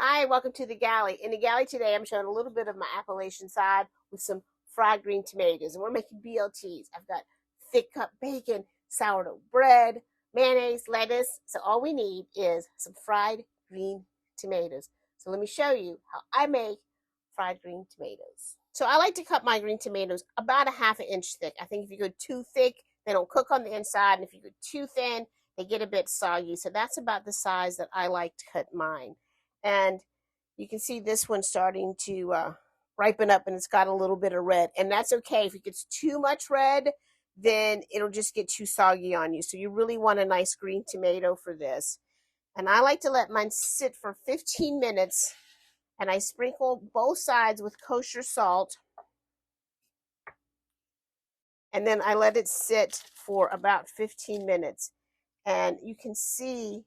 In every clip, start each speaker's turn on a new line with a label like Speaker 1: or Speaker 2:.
Speaker 1: Hi, welcome to the galley. In the galley today, I'm showing a little bit of my Appalachian side with some fried green tomatoes. And we're making BLTs. I've got thick cut bacon, sourdough bread, mayonnaise, lettuce. So all we need is some fried green tomatoes. So let me show you how I make fried green tomatoes. So I like to cut my green tomatoes about a half an inch thick. I think if you go too thick, they don't cook on the inside. And if you go too thin, they get a bit soggy. So that's about the size that I like to cut mine. And you can see this one starting to ripen up, and it's got a little bit of red, and that's okay. If it gets too much red, then it'll just get too soggy on you. So you really want a nice green tomato for this. And I like to let mine sit for 15 minutes, and I sprinkle both sides with kosher salt, and then I let it sit for about 15 minutes. And you can see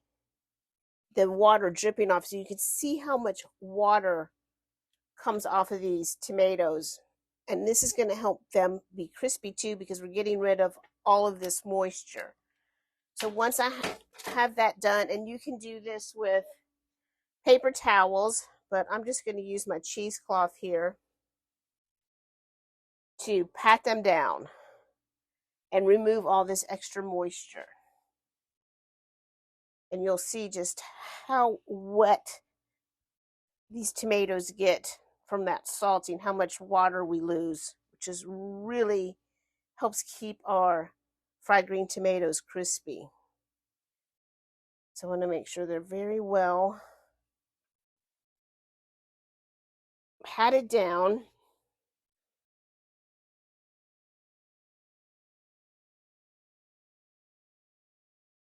Speaker 1: the water dripping off, so you can see how much water comes off of these tomatoes. And this is going to help them be crispy too, because we're getting rid of all of this moisture. So once I have that done, and you can do this with paper towels, but I'm just going to use my cheesecloth here to pat them down and remove all this extra moisture. And you'll see just how wet these tomatoes get from that salting, how much water we lose, which is really helps keep our fried green tomatoes crispy. So I want to make sure they're very well patted down.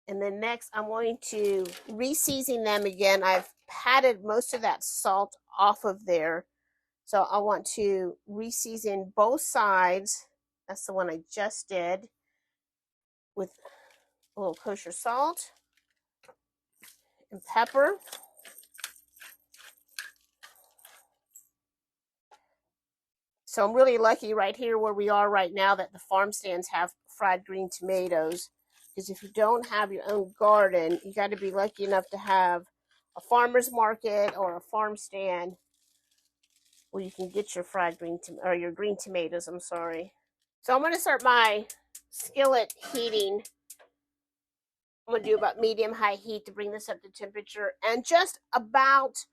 Speaker 1: And then next, I'm going to re-season them again. I've patted most of that salt off of there. So I want to re-season both sides. That's the one I just did, with a little kosher salt and pepper. So I'm really lucky right here where we are right now that the farm stands have fried green tomatoes. Because if you don't have your own garden, you got to be lucky enough to have a farmer's market or a farm stand where you can get your fried green or your green tomatoes. I'm sorry. So I'm going to start my skillet heating. I'm going to do about medium-high heat to bring this up to temperature, and just about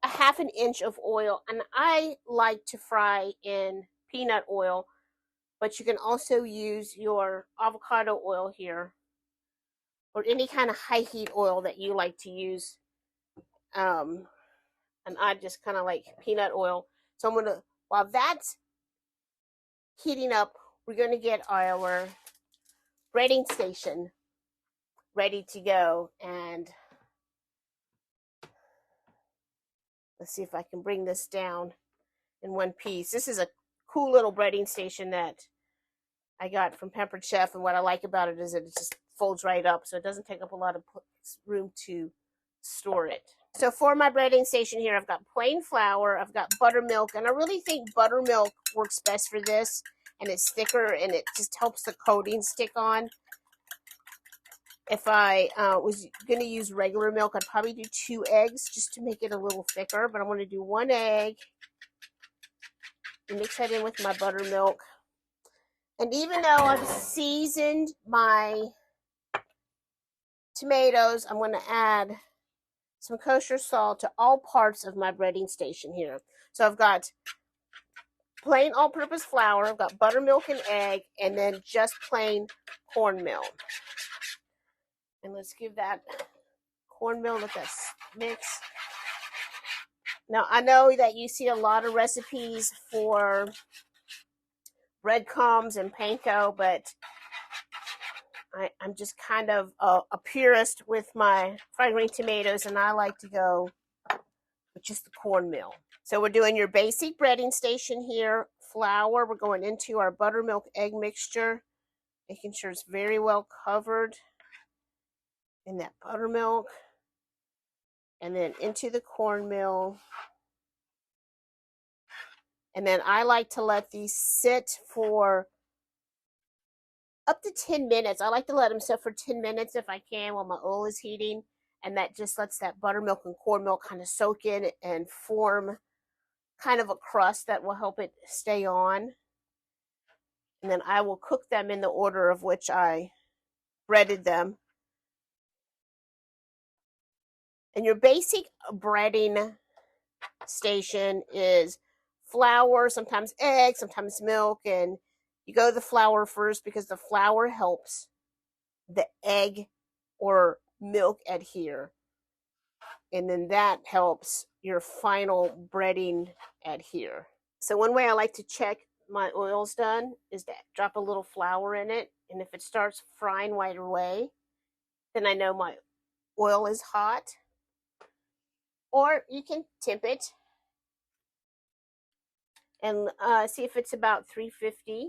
Speaker 1: a half an inch of oil. And I like to fry in peanut oil, but you can also use your avocado oil here, or any kind of high heat oil that you like to use. And I just kind of like peanut oil. So I'm going to, while that's heating up, we're going to get our breading station ready to go. And let's see if I can bring this down in one piece. This is a cool little breading station that I got from Pampered Chef, and what I like about it is that it just folds right up, so it doesn't take up a lot of room to store it. So for my breading station here, I've got plain flour, I've got buttermilk, and I really think buttermilk works best for this, and it's thicker, and it just helps the coating stick on. If I was going to use regular milk, I'd probably do 2 eggs just to make it a little thicker, but I'm going to do 1 egg and mix that in with my buttermilk. And even though I've seasoned my tomatoes, I'm going to add some kosher salt to all parts of my breading station here. So I've got plain all-purpose flour, I've got buttermilk and egg, and then just plain cornmeal. And let's give that cornmeal, let that mix. Now, I know that you see a lot of recipes for breadcrumbs and panko, but I'm just kind of a purist with my fried green tomatoes, and I like to go with just the cornmeal. So we're doing your basic breading station here. Flour, we're going into our buttermilk egg mixture, making sure it's very well covered in that buttermilk. And then into the cornmeal. And then I like to let these sit for up to 10 minutes. I like to let them sit for 10 minutes if I can while my oil is heating. and that just lets that buttermilk and corn milk kind of soak in and form kind of a crust that will help it stay on. And then I will cook them in the order of which I breaded them. And your basic breading station is flour, sometimes egg, sometimes milk, and you go to the flour first because the flour helps the egg or milk adhere, and then that helps your final breading adhere. So one way I like to check my oil's done is to drop a little flour in it, and if it starts frying right away, then I know my oil is hot. Or you can temp it and see if it's about 350.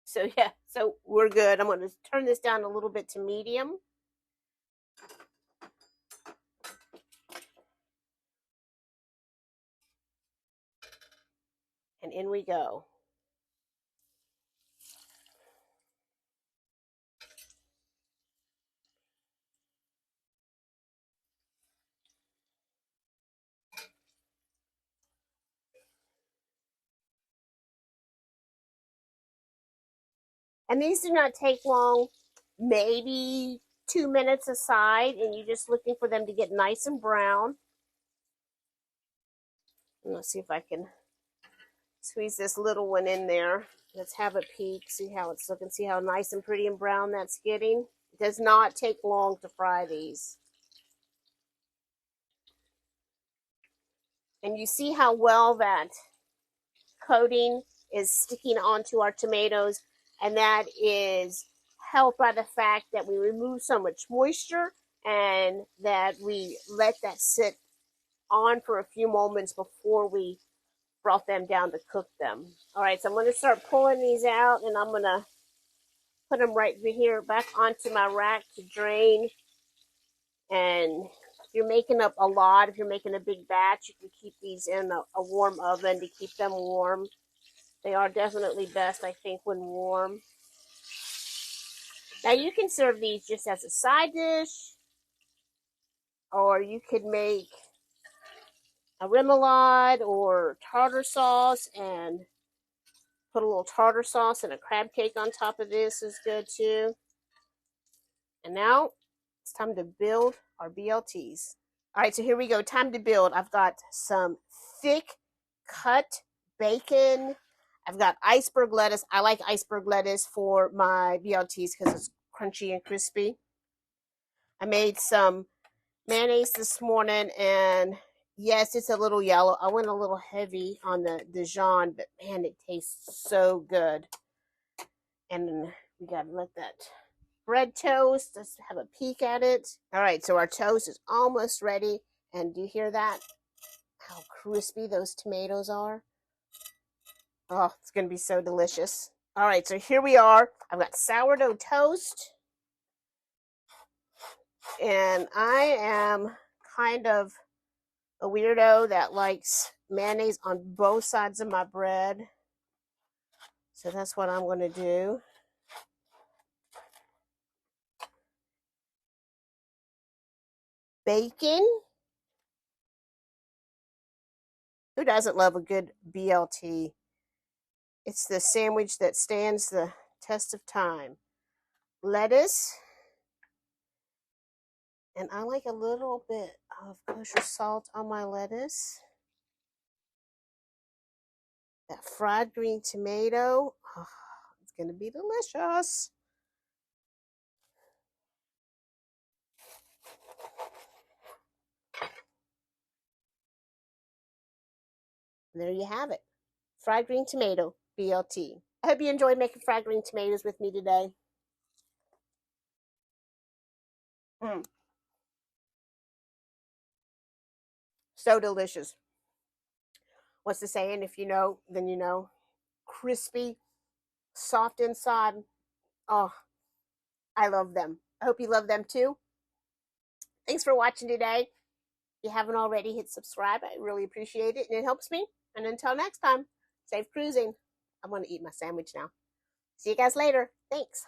Speaker 1: So yeah, so we're good. I'm going to turn this down a little bit to medium. And in we go. And these do not take long, maybe 2 minutes aside, and you're just looking for them to get nice and brown. And let's see if I can squeeze this little one in there. Let's have a peek, see how it's looking, see how nice and pretty and brown that's getting. It does not take long to fry these. And you see how well that coating is sticking onto our tomatoes, and that is helped by the fact that we remove so much moisture and that we let that sit on for a few moments before we brought them down to cook them. All right, so I'm going to start pulling these out, and I'm going to put them right here back onto my rack to drain. And if you're making up a lot, if you're making a big batch, you can keep these in a warm oven to keep them warm. They are definitely best, I think, when warm. Now you can serve these just as a side dish, or you could make a remoulade or tartar sauce and put a little tartar sauce and a crab cake on top of this is good too. And now it's time to build our BLTs. All right, so here we go. Time to build. I've got some thick cut bacon. I've got iceberg lettuce. I like iceberg lettuce for my BLTs because it's crunchy and crispy. I made some mayonnaise this morning, and yes, it's a little yellow. I went a little heavy on the Dijon, but man, it tastes so good. And then we got to let that bread toast. Let's have a peek at it. All right, so our toast is almost ready. And do you hear that? How crispy those tomatoes are. Oh, it's going to be so delicious. All right, so here we are. I've got sourdough toast. And I am kind of a weirdo that likes mayonnaise on both sides of my bread. So that's what I'm going to do. Bacon. Who doesn't love a good BLT? It's the sandwich that stands the test of time. Lettuce. And I like a little bit of kosher salt on my lettuce. That fried green tomato. Oh, it's going to be delicious. There you have it. Fried green tomato BLT. I hope you enjoyed making fried green tomatoes with me today. So delicious. What's the saying? If you know, then you know. Crispy, soft inside. Oh, I love them. I hope you love them too. Thanks for watching today. If you haven't already, hit subscribe. I really appreciate it, and it helps me. And until next time, safe cruising. I'm going to eat my sandwich now. See you guys later. Thanks.